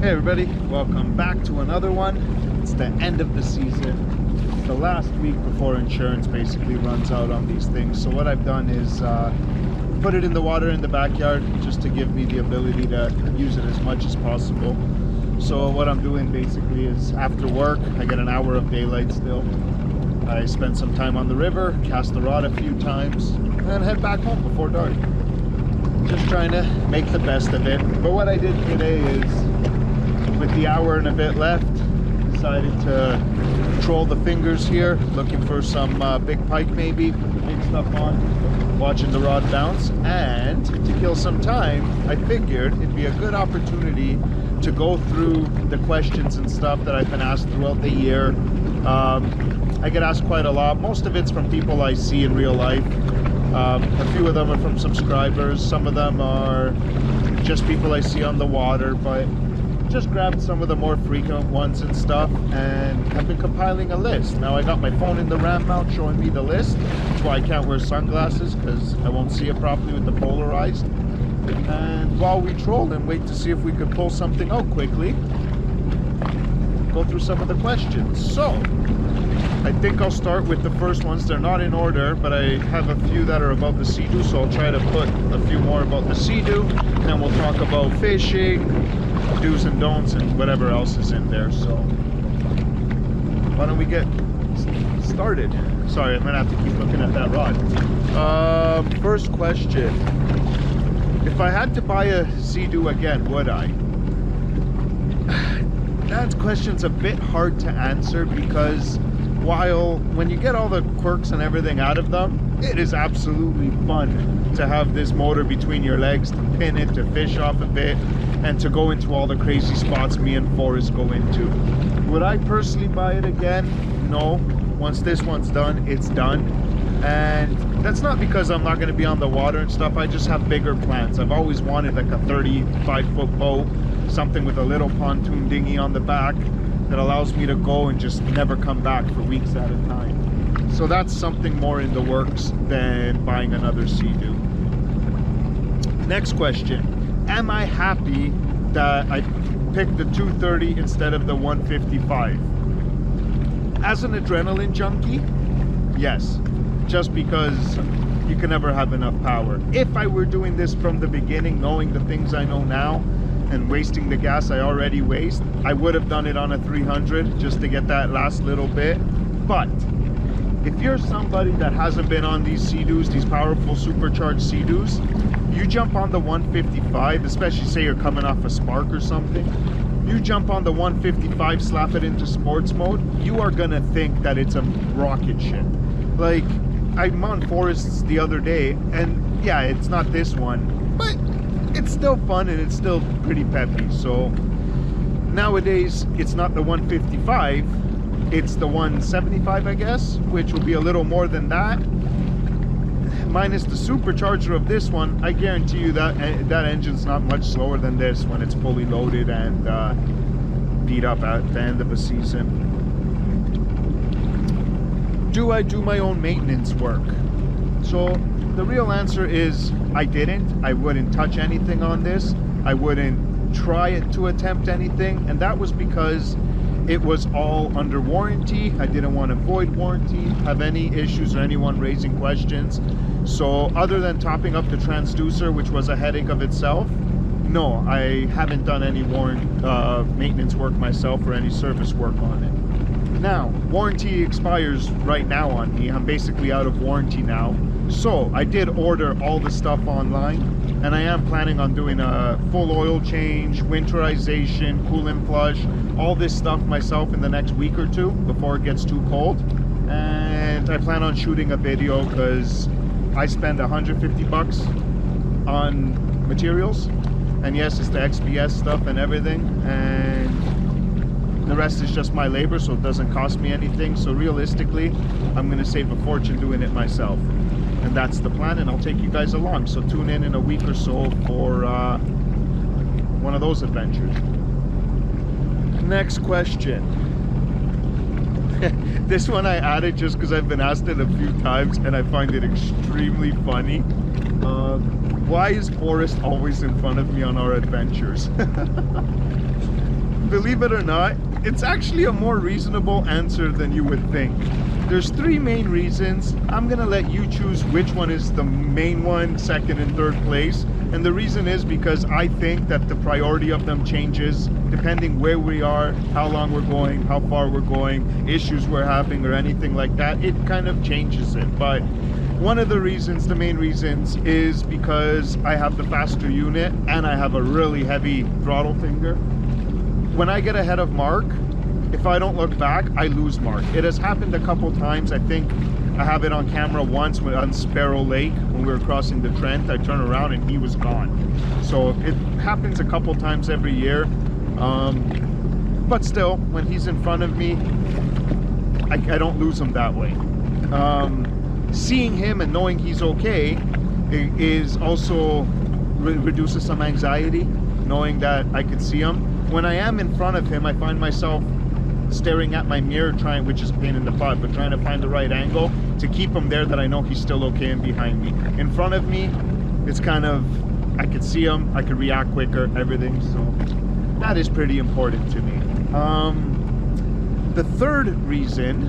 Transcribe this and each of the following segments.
Hey everybody, welcome back to another one. It's the end of the season. It's the last week before insurance basically runs out on these things. So what I've done is put it in the water in the backyard just to give me the ability to use it as much as possible. So what I'm doing basically is after work, I get an hour of daylight still. I spend some time on the river, cast the rod a few times, and then head back home before dark. Just trying to make the best of it. But what I did today is, with the hour and a bit left, decided to troll the fingers here, looking for some big pike maybe, big stuff on, watching the rod bounce. And to kill some time, I figured it'd be a good opportunity to go through the questions and stuff that I've been asked throughout the year. I get asked quite a lot. Most of it's from people I see in real life. A few of them are from subscribers. Some of them are just people I see on the water, but just grabbed some of the more frequent ones and stuff and have been compiling a list. Now I got my phone in the ramp mount showing me the list. That's why I can't wear sunglasses, because I won't see it properly with the polarized. And while we troll and wait to see if we could pull something out quickly, go through some of the questions. So I think I'll start with the first ones. They're not in order, but I have a few that are about the Sea-Doo, so I'll try to put a few more about the Sea-Doo, and then we'll talk about fishing, do's and don'ts, and whatever else is in there. So why don't we get started? Sorry, I'm gonna have to keep looking at that rod. First question: if I had to buy a Sea-Doo again, would I? That question's a bit hard to answer, because while when you get all the quirks and everything out of them, it is absolutely fun to have this motor between your legs, to pin it, to fish off a bit, and to go into all the crazy spots me and Forrest go into. Would I personally buy it again? No. Once this one's done, it's done. And that's not because I'm not going to be on the water and stuff. I just have bigger plans. I've always wanted like a 35-foot boat, something with a little pontoon dinghy on the back that allows me to go and just never come back for weeks at a time. So that's something more in the works than buying another Sea-Doo. Next question: am I happy that I picked the 230 instead of the 155? As an adrenaline junkie, yes, just because you can never have enough power. If I were doing this from the beginning, knowing the things I know now, and wasting the gas I already waste, I would have done it on a 300 just to get that last little bit. But if you're somebody that hasn't been on these Sea-Doos, these powerful supercharged Sea-Doos, you jump on the 155, especially say you're coming off a Spark or something, you jump on the 155, slap it into sports mode, you are gonna think that it's a rocket ship. Like, I'm on Forrest's the other day, and yeah, it's not this one, but it's still fun and it's still pretty peppy. So nowadays it's not the 155, it's the 175, I guess, which will be a little more than that. Minus the supercharger of this one, I guarantee you that that engine's not much slower than this when it's fully loaded and beat up at the end of a season. Do I do my own maintenance work? So the real answer is I didn't. I wouldn't touch anything on this. I wouldn't try it to attempt anything, and that was because it was all under warranty. I didn't want to void warranty, have any issues or anyone raising questions. So other than topping up the transducer, which was a headache of itself, no, I haven't done any maintenance work myself or any service work on it. Now, warranty expires right now on me. I'm basically out of warranty now. So I did order all the stuff online, and I am planning on doing a full oil change, winterization, coolant flush, all this stuff myself in the next week or two before it gets too cold. And I plan on shooting a video, because I spend 150 bucks on materials, and yes, it's the XPS stuff and everything, and the rest is just my labor, so it doesn't cost me anything. So realistically, I'm going to save a fortune doing it myself. And that's the plan, and I'll take you guys along. So tune in a week or so for one of those adventures. Next question. This one I added just because I've been asked it a few times, and I find it extremely funny. Why is Forrest always in front of me on our adventures? believe it or not, it's actually a more reasonable answer than you would think. There's 3 main reasons. I'm gonna let you choose which one is the main one, second and third place. And the reason is because I think that the priority of them changes depending where we are, how long we're going, how far we're going, issues we're having or anything like that. It kind of changes it. But one of the reasons, the main reasons, is because I have the faster unit and I have a really heavy throttle finger. When I get ahead of Mark, if I don't look back, I lose Mark. It has happened a couple times. I think I have it on camera once on Sparrow Lake when we were crossing the Trent. I turned around and he was gone. So it happens a couple times every year. But still, when he's in front of me, I don't lose him that way. Seeing him and knowing he's okay is also reduces some anxiety, knowing that I could see him. When I am in front of him, I find myself staring at my mirror, which is a pain in the butt, but trying to find the right angle to keep him there that I know he's still okay and behind me. In front of me, it's kind of, I could see him, I could react quicker, everything. So that is pretty important to me. The third reason,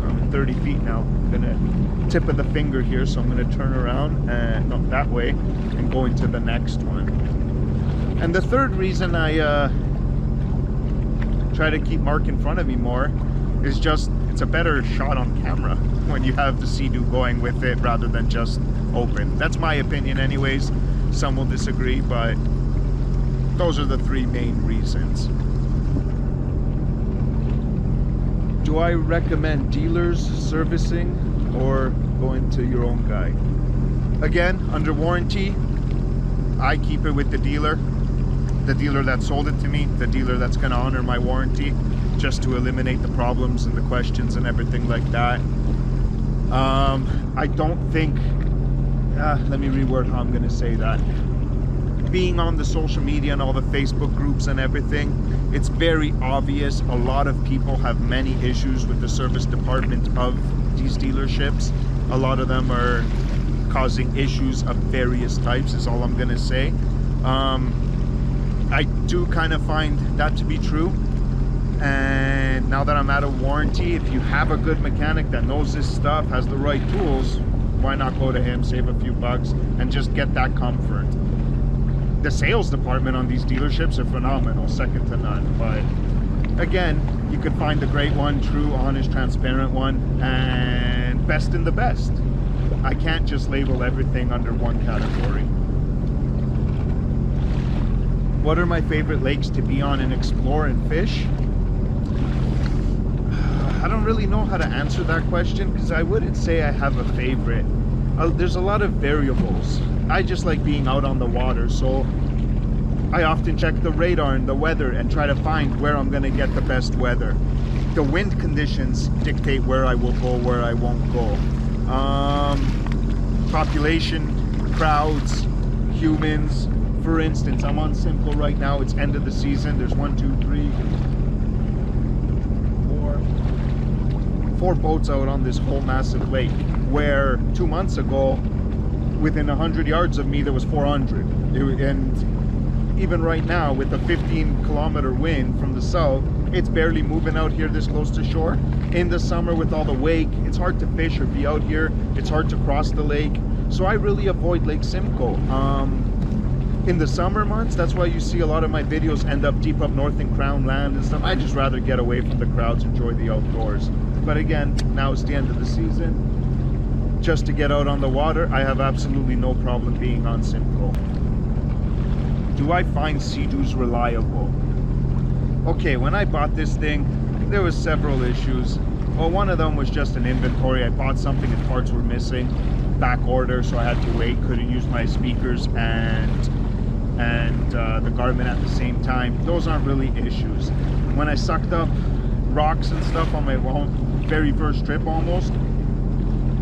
I'm at 30 feet now. I'm gonna tip of the finger here, so I'm gonna turn around and not that way and go into the next one. And the third reason I try to keep Mark in front of me more is just it's a better shot on camera when you have the Sea-Doo going with it rather than just open. That's my opinion anyways. Some will disagree, but those are the 3 main reasons. Do I recommend dealers servicing or going to your own guy? Again, under warranty, I keep it with the dealer that sold it to me, the dealer that's going to honor my warranty, just to eliminate the problems and the questions and everything like that. I don't think, let me reword how I'm going to say that. Being on the social media and all the Facebook groups and everything, it's very obvious a lot of people have many issues with the service department of these dealerships. A lot of them are causing issues of various types, is all I'm going to say. I do kind of find that to be true, and now that I'm out of warranty, if you have a good mechanic that knows this stuff, has the right tools, why not go to him, save a few bucks, and just get that comfort. The sales department on these dealerships are phenomenal, second to none. But again, you could find the great one, true, honest, transparent one, and best in the best. I can't just label everything under one category. What are my favorite lakes to be on and explore and fish? I don't really know how to answer that question because I wouldn't say I have a favorite. There's a lot of variables. I just like being out on the water, so I often check the radar and the weather and try to find where I'm going to get the best weather. The wind conditions dictate where I will go, where I won't go. Population, crowds, humans. For instance, I'm on Simcoe right now. It's end of the season. There's 1, 2, 3, 4 boats out on this whole massive lake, where 2 months ago, within 100 yards of me, there was 400. And even right now, with a 15-kilometer wind from the south, it's barely moving out here this close to shore. In the summer, with all the wake, it's hard to fish or be out here. It's hard to cross the lake. So I really avoid Lake Simcoe. In the summer months, that's why you see a lot of my videos end up deep up north in Crown Land and stuff. I just rather get away from the crowds, enjoy the outdoors. But again, now it's the end of the season. Just to get out on the water, I have absolutely no problem being on Simcoe. Do I find Sea-Doos reliable? Okay, when I bought this thing, there was several issues. Well, one of them was just an inventory. I bought something and parts were missing, back order, so I had to wait, couldn't use my speakers and the Garmin at the same time. Those aren't really issues. When I sucked up rocks and stuff on my very first trip almost,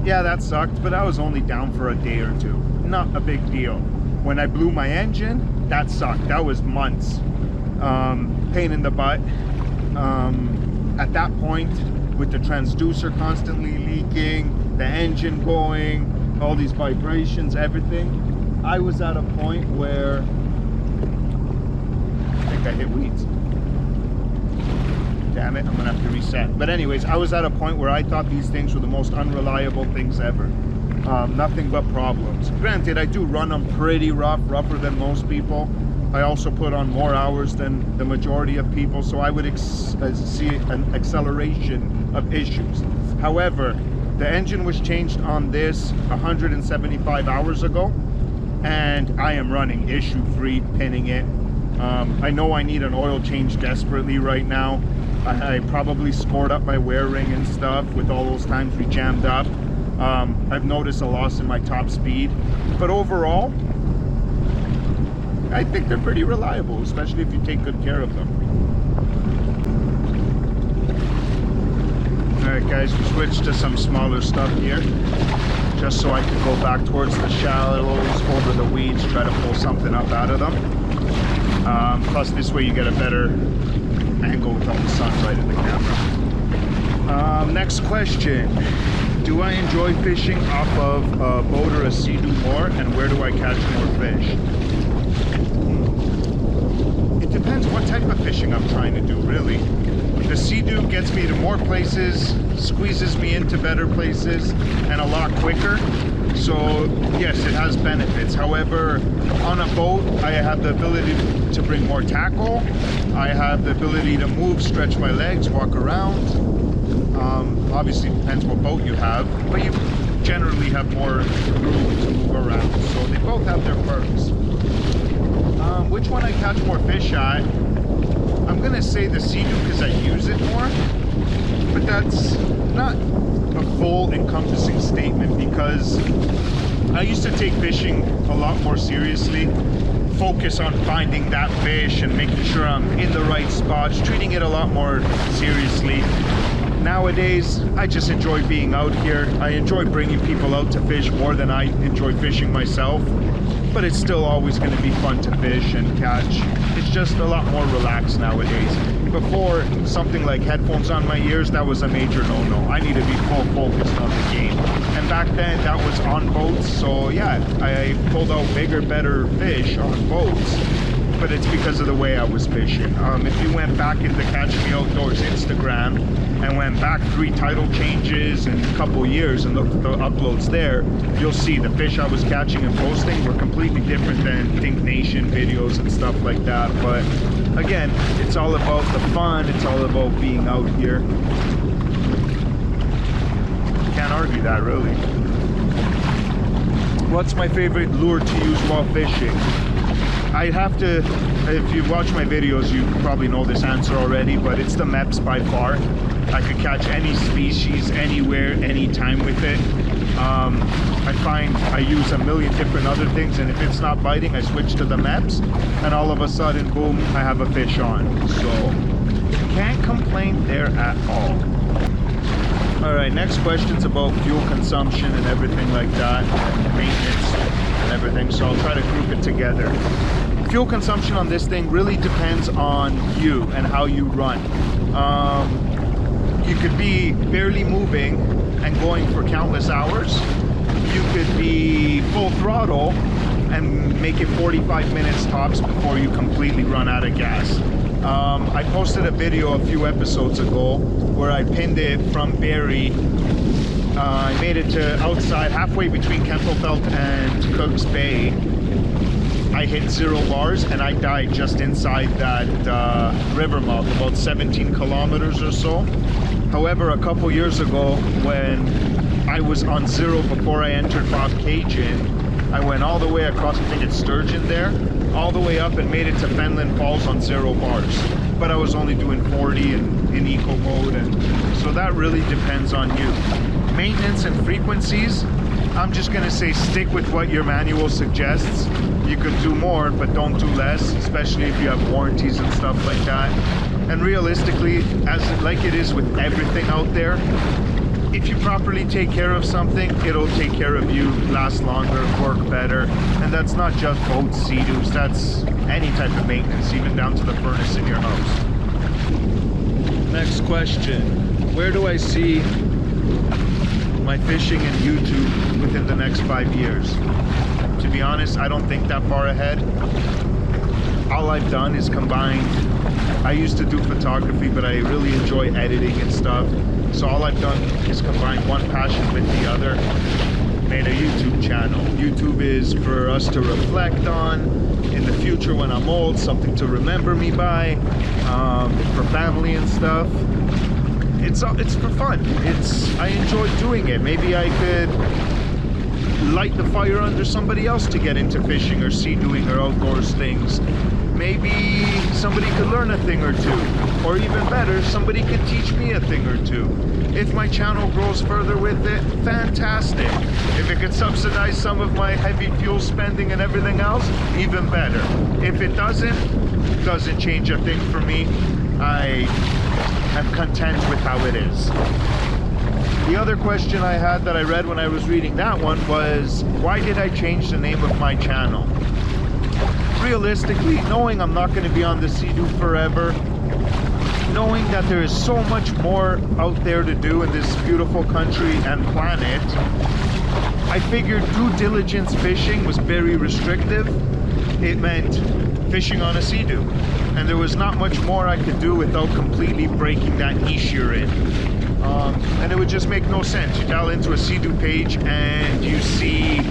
yeah, that sucked, but I was only down for a day or two. Not a big deal. When I blew my engine, that sucked. That was months. Pain in the butt. At that point, with the transducer constantly leaking, the engine going, all these vibrations, everything, I was at a point where I hit weeds. Damn it, I'm gonna have to reset. But anyways, I was at a point where I thought these things were the most unreliable things ever. Nothing but problems. Granted, I do run them pretty rough, rougher than most people. I also put on more hours than the majority of people, so I would see an acceleration of issues. However, the engine was changed on this 175 hours ago, and I am running issue-free, pinning it. I know I need an oil change desperately right now. I probably scored up my wear ring and stuff with all those times we jammed up. I've noticed a loss in my top speed, but overall, I think they're pretty reliable, especially if you take good care of them. Alright guys, we switched to some smaller stuff here, just so I could go back towards the shallows, over the weeds, try to pull something up out of them. Plus this way you get a better angle without the sun right in the camera. Next question. Do I enjoy fishing off of a boat or a Sea-Doo more, and where do I catch more fish? It depends what type of fishing I'm trying to do, really. The Sea-Doo gets me to more places, squeezes me into better places, and a lot quicker. So yes, it has benefits. However, on a boat, I have the ability to bring more tackle. I have the ability to move, stretch my legs, walk around. Obviously, it depends what boat you have, but you generally have more room to move around. So they both have their perks. Which one I catch more fish at? I'm gonna say the Sea-Doo because I use it more, but that's not a full encompassing statement, because I used to take fishing a lot more seriously, focus on finding that fish and making sure I'm in the right spots, treating it a lot more seriously. Nowadays, I just enjoy being out here. I enjoy bringing people out to fish more than I enjoy fishing myself, but it's still always going to be fun to fish and catch. It's just a lot more relaxed nowadays. Before, something like headphones on my ears, that was a major no-no. I need to be full focused on the game. And back then, that was on boats, so yeah, I pulled out bigger, better fish on boats, but it's because of the way I was fishing. If you went back into Catch Me Outdoors Instagram and went back 3 title changes in a couple years and looked at the uploads there, you'll see the fish I was catching and posting were completely different than Think Nation videos and stuff like that. But again, it's all about the fun, it's all about being out here. Can't argue that, really. What's my favorite lure to use while fishing? I have to, if you watch my videos, you probably know this answer already, but it's the MEPS by far. I could catch any species, anywhere, anytime with it. I find I use a million different other things, and if it's not biting, I switch to the MEPS, and all of a sudden, boom, I have a fish on. So, can't complain there at all. Alright, next question's about fuel consumption and everything like that, maintenance and everything, so I'll try to group it together. Fuel consumption on this thing really depends on you and how you run. You could be barely moving and going for countless hours. You could be full throttle and make it 45 minutes tops before you completely run out of gas. I posted a video a few episodes ago where I pinned it from Barrie. I made it to outside, halfway between Kempenfelt and Cook's Bay. I hit 0 bars and I died just inside that river mouth, about 17 kilometers or so. However, a couple years ago, when I was on 0 before I entered Bob Cajun, I went all the way across, I think it's Sturgeon there, all the way up and made it to Fenland Falls on 0 bars. But I was only doing 40 in eco mode, and so that really depends on you. Maintenance and frequencies, I'm just gonna say stick with what your manual suggests. You could do more, but don't do less, especially if you have warranties and stuff like that. And realistically, like it is with everything out there, if you properly take care of something, it'll take care of you, last longer, work better. And that's not just boats, Sea-Doos, that's any type of maintenance, even down to the furnace in your house. Next question. Where do I see my fishing and YouTube within the next 5 years? To be honest, I don't think that far ahead. all I've done is combined. I used to do photography, but I really enjoy editing and stuff. So all I've done is combine one passion with the other. Made a YouTube channel. YouTube is for us to reflect on in the future when I'm old, something to remember me by, for family and stuff. It's for fun. I enjoy doing it. Maybe I could light the fire under somebody else to get into fishing or sea doing or outdoors things. Maybe somebody could learn a thing or two, or even better, somebody could teach me a thing or two. If my channel grows further with it, fantastic. If it could subsidize some of my heavy fuel spending and everything else, even better. If it doesn't change a thing for me. I am content with how it is. The other question I had that I read when I was reading that one was, why did I change the name of my channel? Realistically, knowing I'm not going to be on the Sea-Doo forever, knowing that there is so much more out there to do in this beautiful country and planet, I figured due diligence fishing was very restrictive. It meant fishing on a Sea-Doo, and there was not much more I could do without completely breaking that niche you're in. And it would just make no sense. You dial into a Sea-Doo page and you see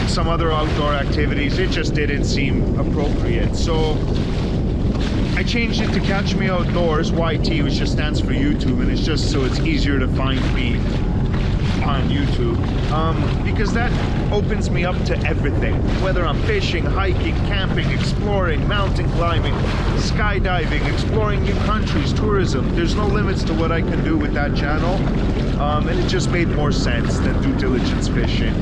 some other outdoor activities. It just didn't seem appropriate. So I changed it to Catch Me Outdoors, YT, which just stands for YouTube, and it's just so it's easier to find me on YouTube, because that opens me up to everything, whether I'm fishing, hiking, camping, exploring, mountain climbing, skydiving, exploring new countries, tourism. There's no limits to what I can do with that channel, and it just made more sense than due diligence fishing.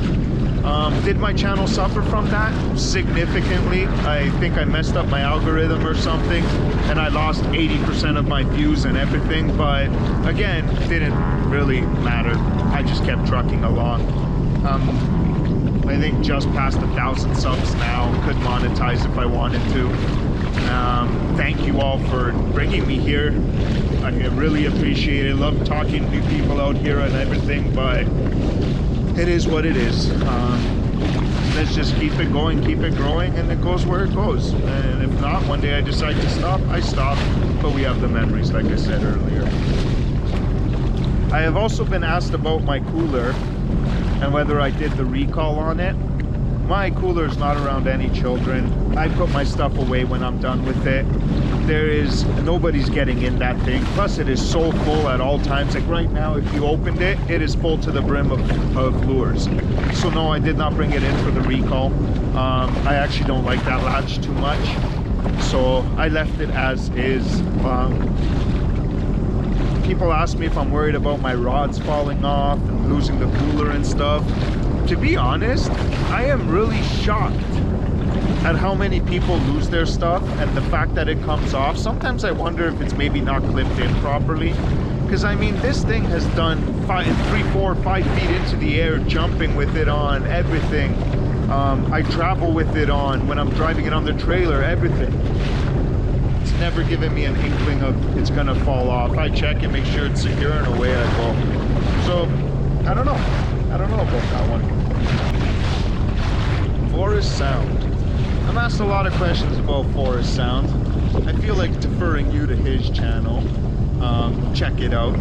Did my channel suffer from that? Significantly. I think I messed up my algorithm or something, and I lost 80% of my views and everything, but again, didn't really matter. I just kept trucking along. I think just past 1,000 subs now. Could monetize if I wanted to. Thank you all for bringing me here. I really appreciate it. Love talking to people out here and everything, but it is what it is. Let's just keep it going, keep it growing, and it goes where it goes. And if not, one day I decide to stop, I stop. But we have the memories, like I said earlier. I have also been asked about my cooler and whether I did the recall on it. My cooler is not around any children. I put my stuff away when I'm done with it. Nobody's getting in that thing. Plus it is so full at all times. Like right now, if you opened it, it is full to the brim of lures. So no, I did not bring it in for the recall. I actually don't like that latch too much. So I left it as is. People ask me if I'm worried about my rods falling off and losing the cooler and stuff. To be honest, I am really shocked at how many people lose their stuff and the fact that it comes off. Sometimes I wonder if it's maybe not clipped in properly, because I mean, this thing has done 3, 4, 5 feet into the air, jumping with it on, everything. I travel with it on when I'm driving it on the trailer, everything. It's never given me an inkling of it's gonna fall off. I check and make sure it's secure, and away I go. So I don't know about that one. Forrest Sound. I'm asked a lot of questions about Forrest Sound. I feel like deferring you to his channel. Check it out.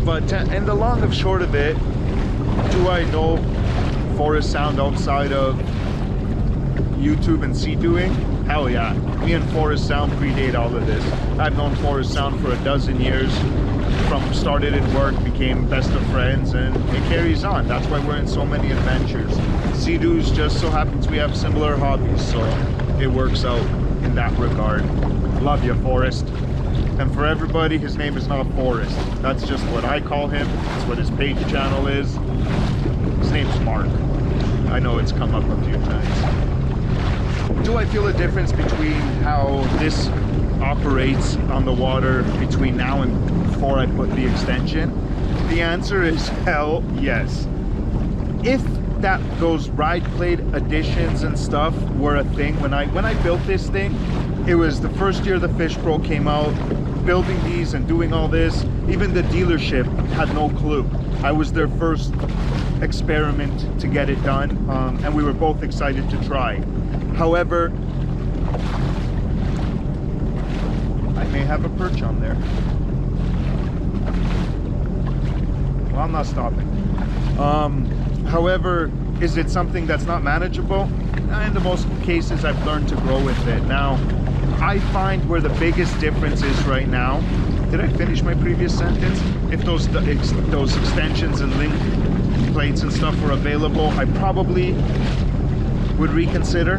But and the long and short of it, do I know Forrest Sound outside of YouTube and Sea-Dooing? Hell yeah. Me and Forrest Sound predate all of this. I've known Forrest Sound for 12 years. From started in work, became best of friends, and it carries on. That's why we're in so many adventures. Sea-Doos just so happens we have similar hobbies, so it works out in that regard. Love you, Forrest. And for everybody, his name is not Forrest. That's just what I call him. That's what his page channel is. His name's Mark. I know it's come up a few times. Do I feel a difference between how this operates on the water between now and before I put the extension? The answer is hell yes. If those ride plate additions and stuff were a thing, when I built this thing, it was the first year the Fish Pro came out. Building these and doing all this, even the dealership had no clue. I was their first experiment to get it done, and we were both excited to try. However, I may have a perch on there. Well, I'm not stopping. However, is it something that's not manageable? In the most cases, I've learned to grow with it. Now, I find where the biggest difference is right now. Did I finish my previous sentence? If those extensions and link plates and stuff were available, I probably would reconsider.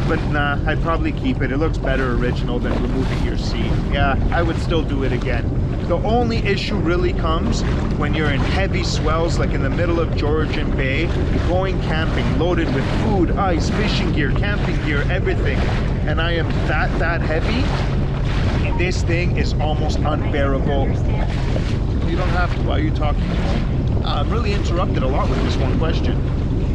But nah, I'd probably keep it. It looks better original than removing your seat. Yeah, I would still do it again. The only issue really comes when you're in heavy swells, like in the middle of Georgian Bay, going camping, loaded with food, ice, fishing gear, camping gear, everything. And I am that heavy. This thing is almost unbearable. You don't have to. Why are you talking? I'm really interrupted a lot with this one question.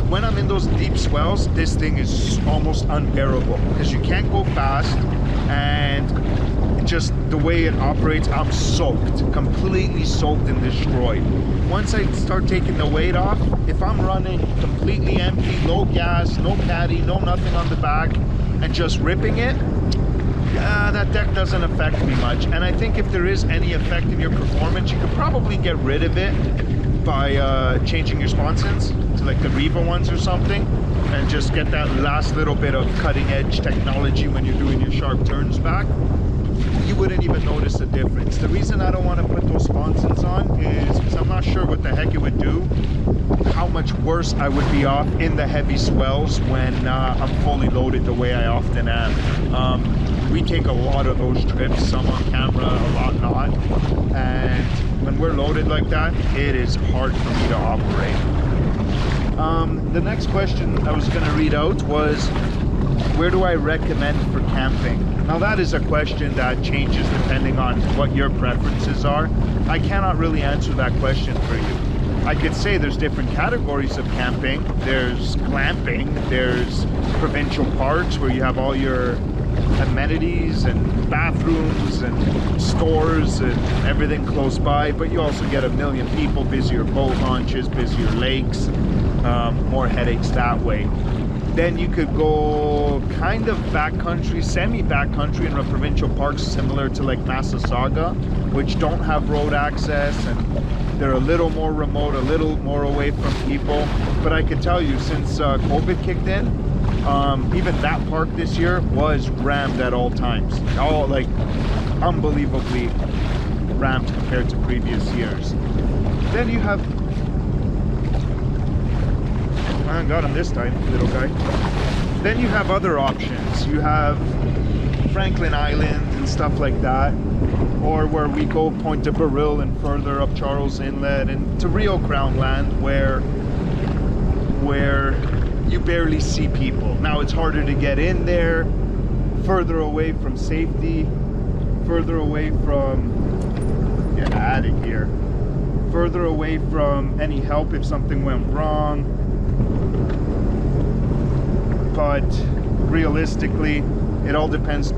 When I'm in those deep swells, this thing is almost unbearable because you can't go fast, and just the way it operates, I'm soaked, completely soaked and destroyed. Once I start taking the weight off, if I'm running completely empty, low gas, no caddy, no nothing on the back, and just ripping it, that deck doesn't affect me much. And I think if there is any effect in your performance, you could probably get rid of it by changing your sponsons to like the Riva ones or something, and just get that last little bit of cutting edge technology when you're doing your sharp turns back. You wouldn't even notice a difference. The reason I don't want to put those sponsons on is because I'm not sure what the heck it would do, how much worse I would be off in the heavy swells when I'm fully loaded the way I often am. We take a lot of those trips, some on camera, a lot not, and when we're loaded like that, it is hard for me to operate. The next question I was going to read out was, where do I recommend for camping? Now that is a question that changes depending on what your preferences are. I cannot really answer that question for you. I could say there's different categories of camping. There's glamping, there's provincial parks where you have all your amenities and bathrooms and stores and everything close by, but you also get a million people, busier boat launches, busier lakes, more headaches that way. Then you could go kind of backcountry, semi-backcountry in a provincial parks similar to like Massasauga, which don't have road access and they're a little more remote, a little more away from people. But I can tell you, since COVID kicked in, even that park this year was rammed at all times. All like unbelievably rammed compared to previous years. Then you have, I got him this time, little guy. Then you have other options. You have Franklin Island and stuff like that, or where we go Point de Baril and further up Charles Inlet and to Rio Crown Land, where you barely see people. Now it's harder to get in there, further away from safety, further away from, get out of here, further away from any help if something went wrong. But realistically, it all depends,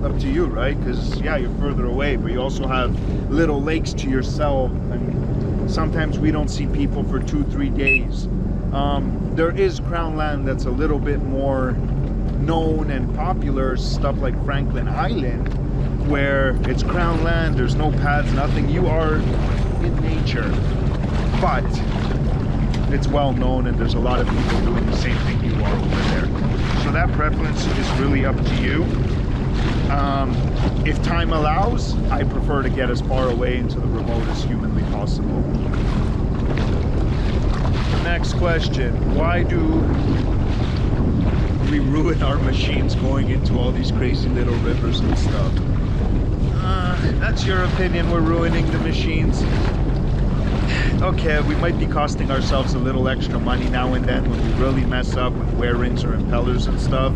up to you, right? Because yeah, you're further away, but you also have little lakes to yourself, and sometimes we don't see people for 2-3 days. There is Crown Land that's a little bit more known and popular, stuff like Franklin Island, where it's Crown Land, there's no pads, nothing, you are in nature, but it's well known and there's a lot of people doing the same thing you are over there. So that preference is really up to you. If time allows, I prefer to get as far away into the remote as humanly possible. Next question, why do we ruin our machines going into all these crazy little rivers and stuff? That's your opinion, we're ruining the machines. Okay, we might be costing ourselves a little extra money now and then when we really mess up with wear rings or impellers and stuff,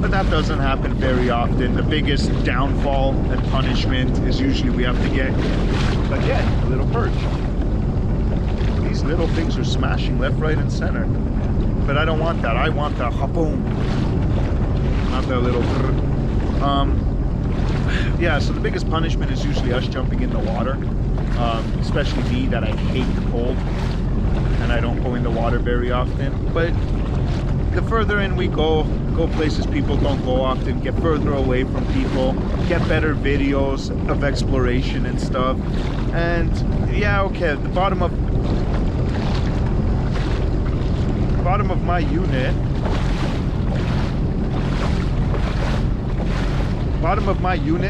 but that doesn't happen very often. The biggest downfall and punishment is usually we have to get, again, a little perch. These little things are smashing left, right, and center. But I don't want that. I want the ha-boom. Not that little... yeah, so the biggest punishment is usually us jumping in the water. Especially me, that I hate the cold. And I don't go in the water very often. But the further in we go places people don't go often, get further away from people, get better videos of exploration and stuff. And yeah, okay, the bottom of my unit,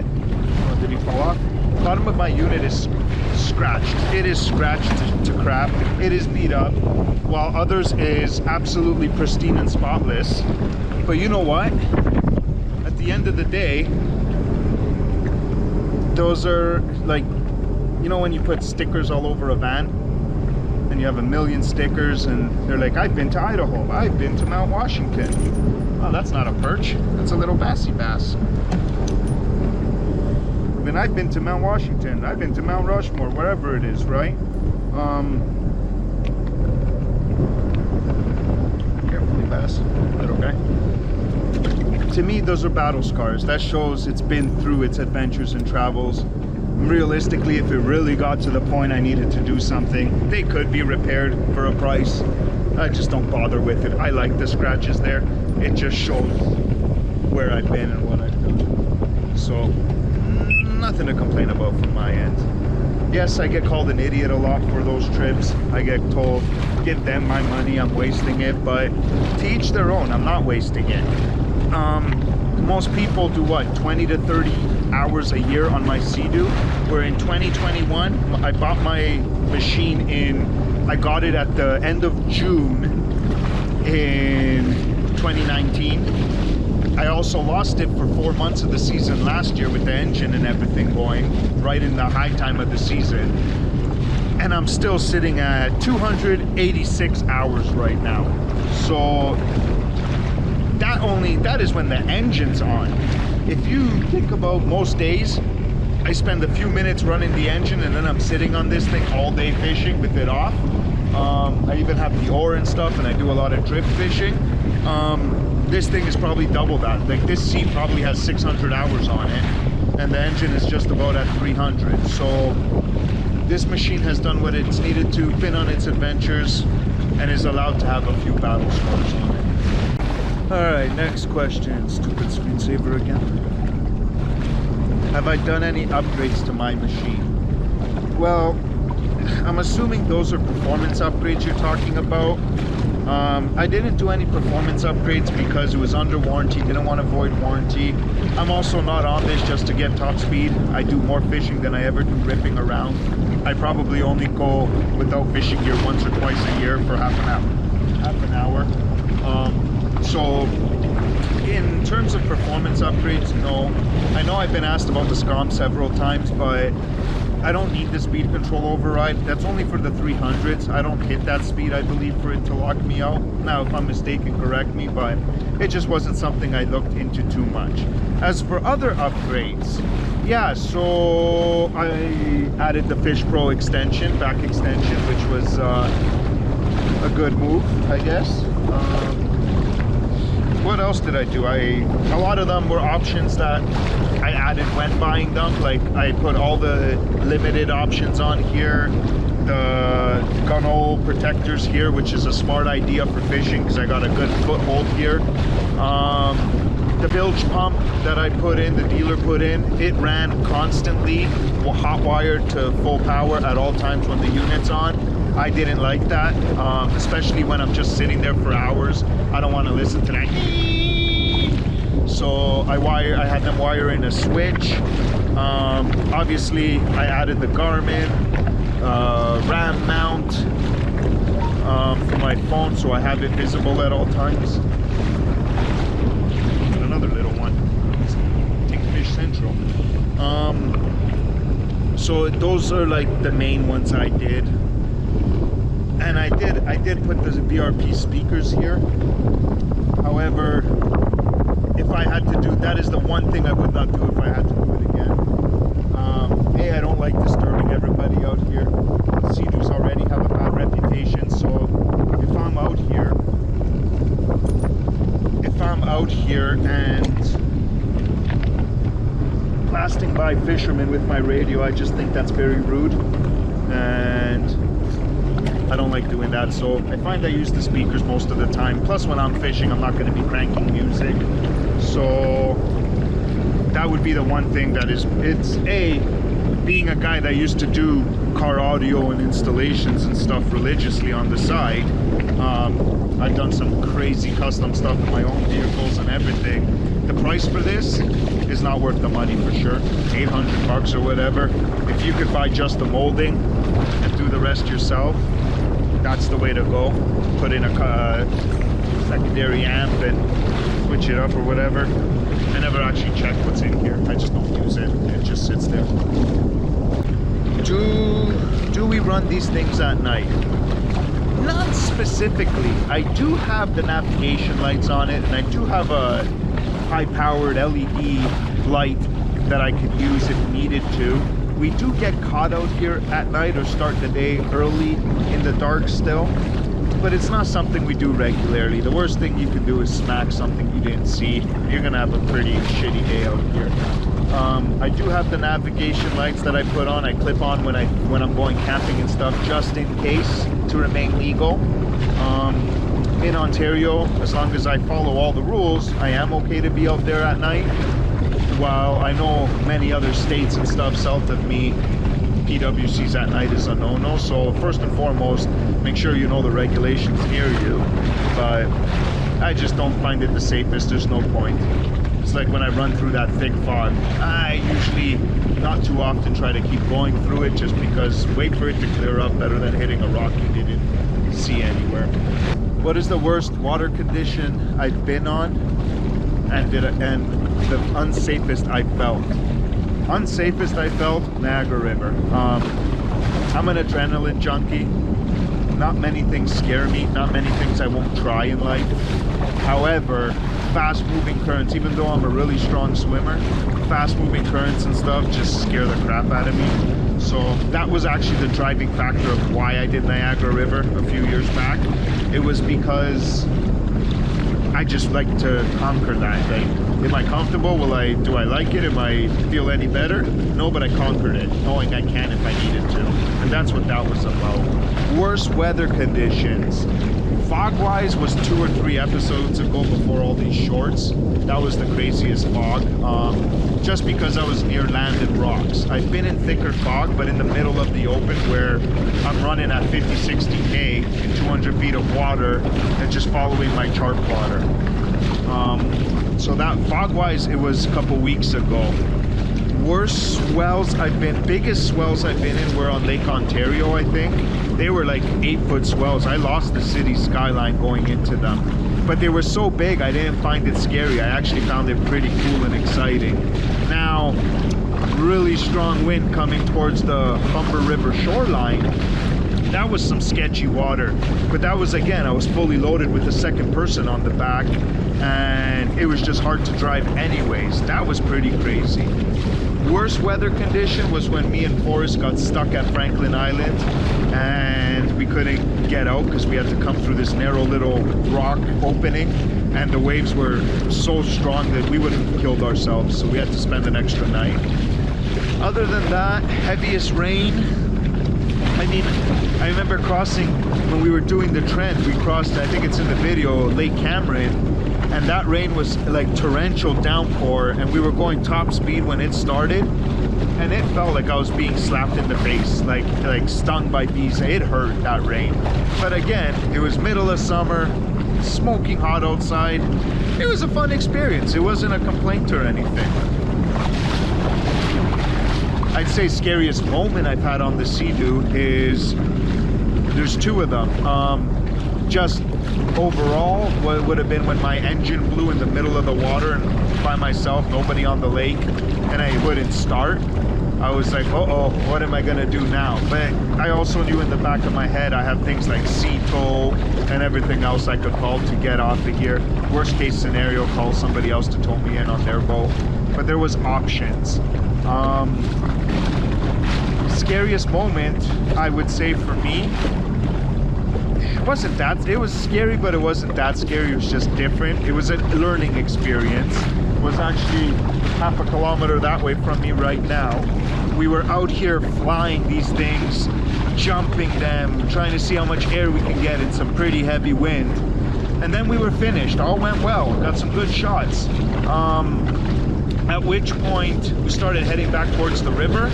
oh, did he fall off? Bottom of my unit is scratched. It is scratched to crap. It is beat up, while others is absolutely pristine and spotless. But you know what? At the end of the day, those are like, you know when you put stickers all over a van and you have a million stickers and they're like, I've been to Idaho, I've been to Mount Washington. Oh, that's not a perch, that's a little bassy bass. And I've been to Mount Washington, I've been to Mount Rushmore, wherever it is, right? Carefully, bass. Is that okay? To me, those are battle scars. That shows it's been through its adventures and travels. Realistically, if it really got to the point I needed to do something, they could be repaired for a price. I just don't bother with it. I like the scratches there. It just shows where I've been and what I've done. So, nothing to complain about from my end. Yes, I get called an idiot a lot for those trips. I get told, give them my money, I'm wasting it. But to each their own, I'm not wasting it. Most people do what, 20 to 30 hours a year on my Sea-Doo, where in 2021 I bought my machine I got it at the end of June in 2019. I also lost it for 4 months of the season last year with the engine and everything going right in the high time of the season, and I'm still sitting at 286 hours right now. So that is when the engine's on. If you think about most days, I spend a few minutes running the engine and then I'm sitting on this thing all day fishing with it off. I even have the oar and stuff, and I do a lot of drift fishing. This thing is probably double that. Like, this seat probably has 600 hours on it, and the engine is just about at 300. So this machine has done what it's needed to, been on its adventures, and is allowed to have a few battle scars on it. Alright, next question. Stupid screensaver again. Have I done any upgrades to my machine? Well, I'm assuming those are performance upgrades you're talking about. I didn't do any performance upgrades because it was under warranty, didn't want to void warranty. I'm also not on this just to get top speed. I do more fishing than I ever do ripping around. I probably only go without fishing gear once or twice a year for half an hour. So in terms of performance upgrades, no. I know I've been asked about the SCOM several times, but I don't need the speed control override. That's only for the 300s. I don't hit that speed, I believe, for it to lock me out. Now, if I'm mistaken, correct me, but it just wasn't something I looked into too much. As for other upgrades, yeah, so I added the Fish Pro extension, back extension, which was a good move, I guess. What else did I do? A lot of them were options that I added when buying them. Like, I put all the limited options on here, the gunnel protectors here, which is a smart idea for fishing because I got a good foothold here. The bilge pump that I put in, the dealer put in, it ran constantly, hot wired to full power at all times when the unit's on. I didn't like that, especially when I'm just sitting there for hours. I don't want to listen to that. So I had them wire in a switch. Obviously, I added the Garmin RAM mount for my phone, so I have it visible at all times. Another little one. Fish Central. So those are like the main ones I did. And I did put the BRP speakers here. However, if I had to do, that is the one thing I would not do if I had to do it again. I don't like disturbing everybody out here. Sea-Doos already have a bad reputation, so if I'm out here and blasting by fishermen with my radio, I just think that's very rude. And I don't like doing that. So I find I use the speakers most of the time. Plus when I'm fishing, I'm not going to be cranking music. So that would be the one thing that is, it's being a guy that used to do car audio and installations and stuff religiously on the side. I've done some crazy custom stuff in my own vehicles and everything. The price for this is not worth the money for sure. 800 bucks or whatever. If you could buy just the molding and do the rest yourself, that's the way to go. Put in a secondary amp and switch it up or whatever. I never actually check what's in here. I just don't use it. It just sits there. Do we run these things at night? Not specifically. I do have the navigation lights on it, and I do have a high-powered LED light that I could use if needed to. We do get caught out here at night or start the day early in the dark still, but it's not something we do regularly. The worst thing you can do is smack something you didn't see. You're gonna have a pretty shitty day out here. I do have the navigation lights that I put on. I clip on when I'm going camping and stuff, just in case, to remain legal. In Ontario, as long as I follow all the rules, I am okay to be out there at night. While I know many other states and stuff south of me, PWCs at night is a no-no. So first and foremost, make sure you know the regulations near you. But I just don't find it the safest. There's no point. It's like when I run through that thick fog, I usually not too often try to keep going through it, just because wait for it to clear up better than hitting a rock you didn't see anywhere. What is the worst water condition I've been on and the unsafest I felt? Unsafest I felt, Niagara River. I'm an adrenaline junkie. Not many things scare me, not many things I won't try in life. However, fast moving currents, even though I'm a really strong swimmer, fast moving currents and stuff just scare the crap out of me. So that was actually the driving factor of why I did Niagara River a few years back. It was because I just like to conquer that thing. Am I comfortable? Do I like it? Am I feel any better? No, but I conquered it, knowing I can if I needed to. And that's what that was about. Worst weather conditions. Fog-wise was 2 or 3 episodes ago before all these shorts. That was the craziest fog. Just because I was near land and rocks. I've been in thicker fog, but in the middle of the open where I'm running at 50, 60K in 200 feet of water and just following my chart plotter. So that fog-wise, it was a couple weeks ago. Worst swells biggest swells I've been in were on Lake Ontario, I think. They were like 8-foot swells. I lost the city skyline going into them. But they were so big, I didn't find it scary. I actually found it pretty cool and exciting. Now, really strong wind coming towards the Humber River shoreline. That was some sketchy water. But that was, again, I was fully loaded with the second person on the back, and it was just hard to drive anyways. That was pretty crazy. Worst weather condition was when me and Forrest got stuck at Franklin Island and we couldn't get out because we had to come through this narrow little rock opening, and the waves were so strong that we would have killed ourselves, so we had to spend an extra night. Other than that, heaviest rain, I mean, I remember crossing, when we were doing the trend, we crossed, I think it's in the video, Lake Cameron, and that rain was like torrential downpour, and we were going top speed when it started, and it felt like I was being slapped in the face, like stung by bees. It hurt, that rain. But again, it was middle of summer, smoking hot outside. It was a fun experience. It wasn't a complaint or anything. I'd say scariest moment I've had on the Sea-Doo is, there's 2 of them. Just overall, what would have been when my engine blew in the middle of the water and by myself, nobody on the lake, and I wouldn't start. I was like, uh-oh, what am I gonna do now? But I also knew in the back of my head I have things like sea tow and everything else I could call to get off of here. Worst case scenario, call somebody else to tow me in on their boat. But there was options. Scariest moment, I would say for me, it was scary, but it wasn't that scary. It was just different. It was a learning experience. It was actually half a kilometer that way from me right now. We were out here flying these things jumping them, trying to see how much air we can get in some pretty heavy wind. And then we were finished. All went well. Got some good shots. At which point we started heading back towards the river,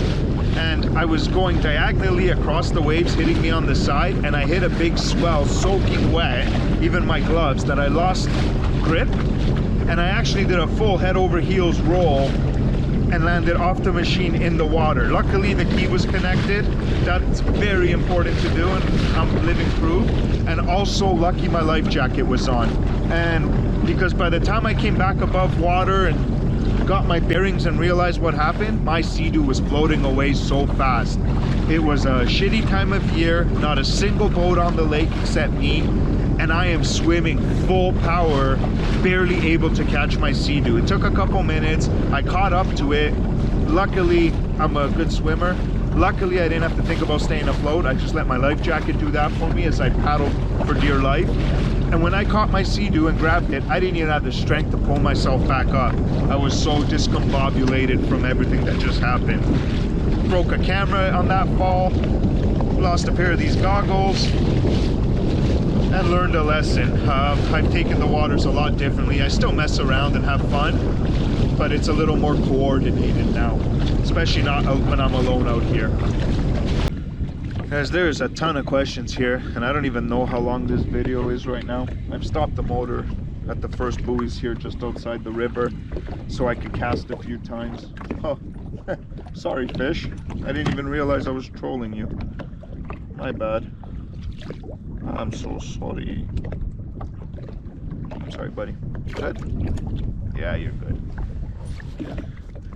and I was going diagonally across the waves, hitting me on the side, and I hit a big swell, soaking wet, even my gloves, that I lost grip, and I actually did a full head over heels roll and landed off the machine in the water. Luckily the key was connected. That's very important to do, and I'm living proof. And also lucky my life jacket was on. And because by the time I came back above water and got my bearings and realized what happened, my Sea-Doo was floating away so fast. It was a shitty time of year, not a single boat on the lake except me, and I am swimming full power, barely able to catch my Sea-Doo. It took a couple minutes. I caught up to it. Luckily, I'm a good swimmer. Luckily, I didn't have to think about staying afloat. I just let my life jacket do that for me as I paddled for dear life. And when I caught my Sea-Doo and grabbed it, I didn't even have the strength to pull myself back up. I was so discombobulated from everything that just happened. Broke a camera on that fall, lost a pair of these goggles, and learned a lesson. I've taken the waters a lot differently. I still mess around and have fun, but it's a little more coordinated now, especially not when I'm alone out here. Guys, there's a ton of questions here, and I don't even know how long this video is right now. I've stopped the motor at the first buoys here just outside the river so I could cast a few times. Oh, sorry fish. I didn't even realize I was trolling you. My bad. I'm so sorry. I'm sorry, buddy. Good? Yeah, you're good.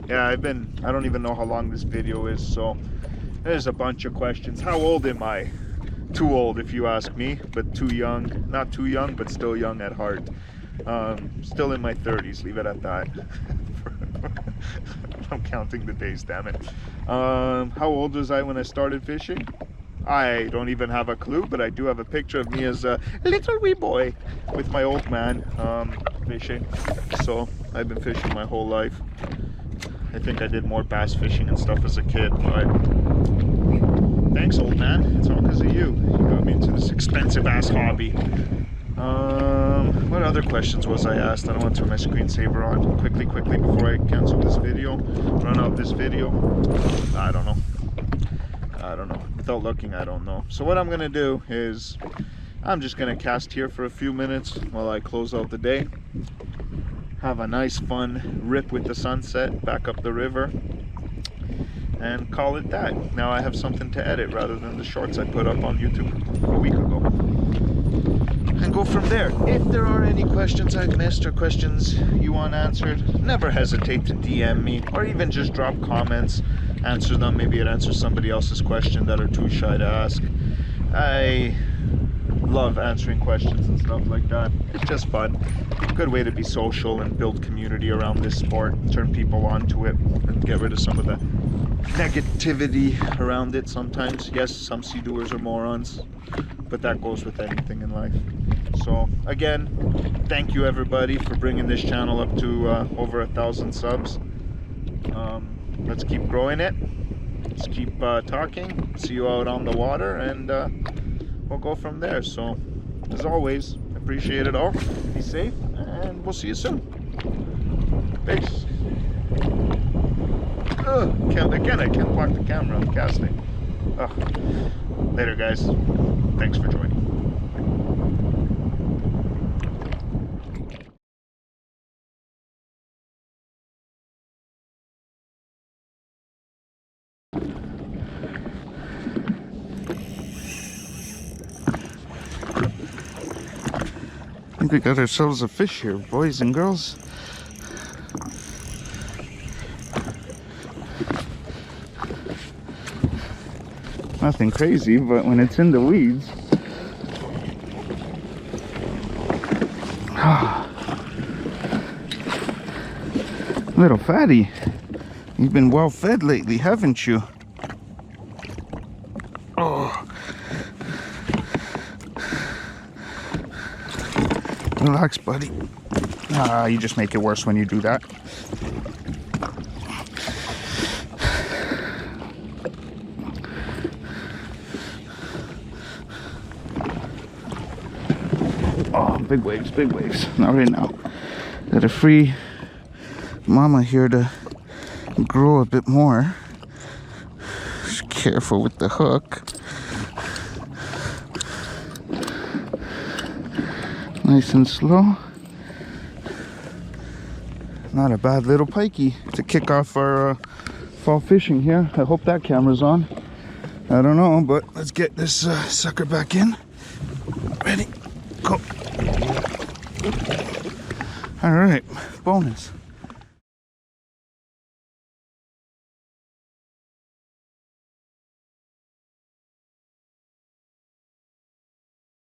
Yeah, I don't even know how long this video is, so there's a bunch of questions. How old am I? Too old if you ask me, but too young. Not too young, but still young at heart. Still in my 30s, leave it at that. I'm counting the days, damn it. How old was I when I started fishing? I don't even have a clue, but I do have a picture of me as a little wee boy with my old man fishing. So I've been fishing my whole life. I think I did more bass fishing and stuff as a kid, but thanks, old man. It's all because of you. You got me into this expensive ass hobby. What other questions was I asked? I don't want to turn my screensaver on. Quickly, before I cancel this video, run out this video. I don't know. Without looking, I don't know. So what I'm gonna do is I'm just gonna cast here for a few minutes while I close out the day. Have a nice fun rip with the sunset back up the river and call it that. Now I have something to edit rather than the shorts I put up on YouTube a week ago. And go from there. If there are any questions I've missed or questions you want answered, never hesitate to DM me or even just drop comments. Answer them. Maybe it answers somebody else's question that are too shy to ask. I love answering questions and stuff like that. It's just fun. Good way to be social and build community around this sport. Turn people onto it and get rid of some of the negativity around it sometimes. Yes, some sea-doers are morons, but that goes with anything in life. So again, thank you everybody for bringing this channel up to over 1,000 subs. Let's keep growing it. Let's keep talking. See you out on the water, and we'll go from there. So as always, appreciate it all. Be safe, and we'll see you soon. Peace. I can't block the camera. I'm casting. Later, guys. Thanks for joining. I think we got ourselves a fish here, boys and girls. Nothing crazy, but when it's in the weeds, little fatty, you've been well fed lately, haven't you? Oh, relax, buddy. You just make it worse when you do that. big waves, big waves. Not right now. Gotta free mama here to grow a bit more. Just careful with the hook. Nice and slow. Not a bad little pikey to kick off our fall fishing here. I hope that camera's on. I don't know, but let's get this sucker back in. Ready, go. All right, bonus.